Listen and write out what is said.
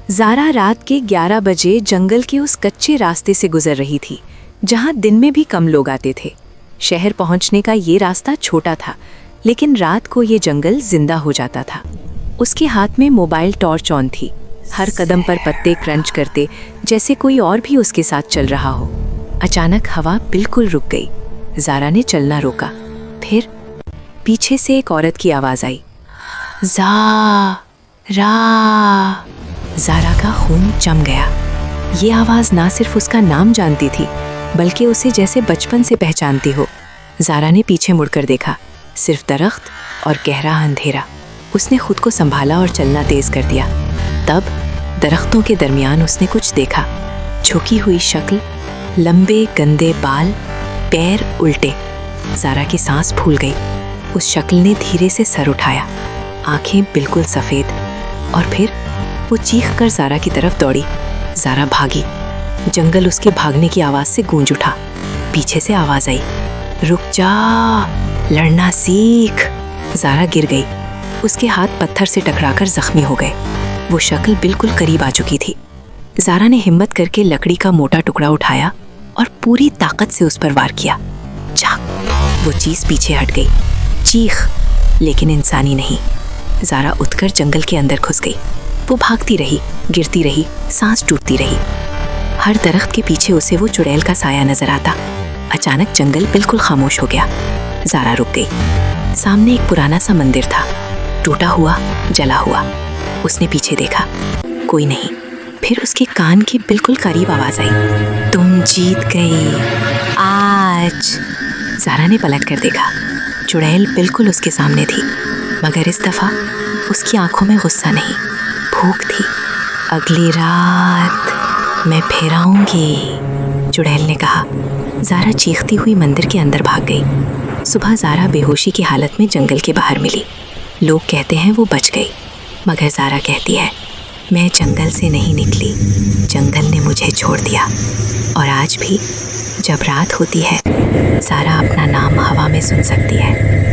ज़ारा रात के 11 बजे जंगल के उस कच्चे रास्ते से गुजर रही थी जहां दिन में भी कम लोग आते थे। शहर पहुंचने का ये रास्ता छोटा था, लेकिन रात को ये जंगल जिंदा हो जाता था। उसके हाथ में मोबाइल टॉर्च ऑन थी, हर कदम पर पत्ते क्रंच करते जैसे कोई और भी उसके साथ चल रहा हो। अचानक हवा बिल्कुल रुक गई। ज़ारा ने चलना रोका। फिर पीछे से एक औरत की आवाज़ आई, ज़ारा। ज़ारा का खून जम गया। ये आवाज़ ना सिर्फ उसका नाम जानती थी, बल्कि उसे जैसे बचपन से पहचानती हो। ज़ारा ने पीछे मुड़कर देखा, सिर्फ दरख्त और गहरा अंधेरा। उसने खुद को संभाला और चलना तेज कर दिया। तब दरख्तों के दरमियान उसने कुछ देखा। झुकी हुई शक्ल, लंबे गंदे बाल, पैर उल्टे। ज़ारा की सांस फूल गई। उस शक्ल ने धीरे से सर उठाया, आंखें बिल्कुल सफ़ेद, और फिर वो चीख कर ज़ारा की तरफ दौड़ी। ज़ारा भागी। जंगल उसके भागने की आवाज़ से गूंज उठा। पीछे से आवाज़ आई, रुक जा, लड़ना सीख। ज़ारा गिर गई। उसके हाथ पत्थर से टकराकर जख्मी हो गए। वो शक्ल बिल्कुल करीब आ चुकी थी। ज़ारा ने हिम्मत करके लकड़ी का मोटा टुकड़ा उठाया और पूरी ताकत से उस पर वार किया। झाक! वो चीज़ पीछे हट गई। चीख, लेकिन इंसानी नहीं। ज़ारा उठकर जंगल के अंदर घुस गई। वो भागती रही, गिरती रही, सांस टूटती रही। हर दरख्त के पीछे उसे वो चुड़ैल का साया नजर आता। अचानक जंगल बिल्कुल खामोश हो गया। ज़ारा रुक गई। सामने एक पुराना सा मंदिर था, टूटा हुआ, जला हुआ। उसने पीछे देखा, कोई नहीं। फिर उसके कान के बिल्कुल करीब आवाज़ आई, तुम जीत गई आज। ज़ारा ने पलट कर देखा। चुड़ैल बिल्कुल उसके सामने थी, मगर इस दफ़ा उसकी आंखों में गुस्सा नहीं, भूख थी। अगली रात मैं फिर आऊंगी, चुड़ैल ने कहा। ज़ारा चीखती हुई मंदिर के अंदर भाग गई। सुबह ज़ारा बेहोशी की हालत में जंगल के बाहर मिली। लोग कहते हैं वो बच गई, मगर ज़ारा कहती है, मैं जंगल से नहीं निकली, जंगल ने मुझे छोड़ दिया। और आज भी जब रात होती है, ज़ारा अपना नाम हवा में सुन सकती है।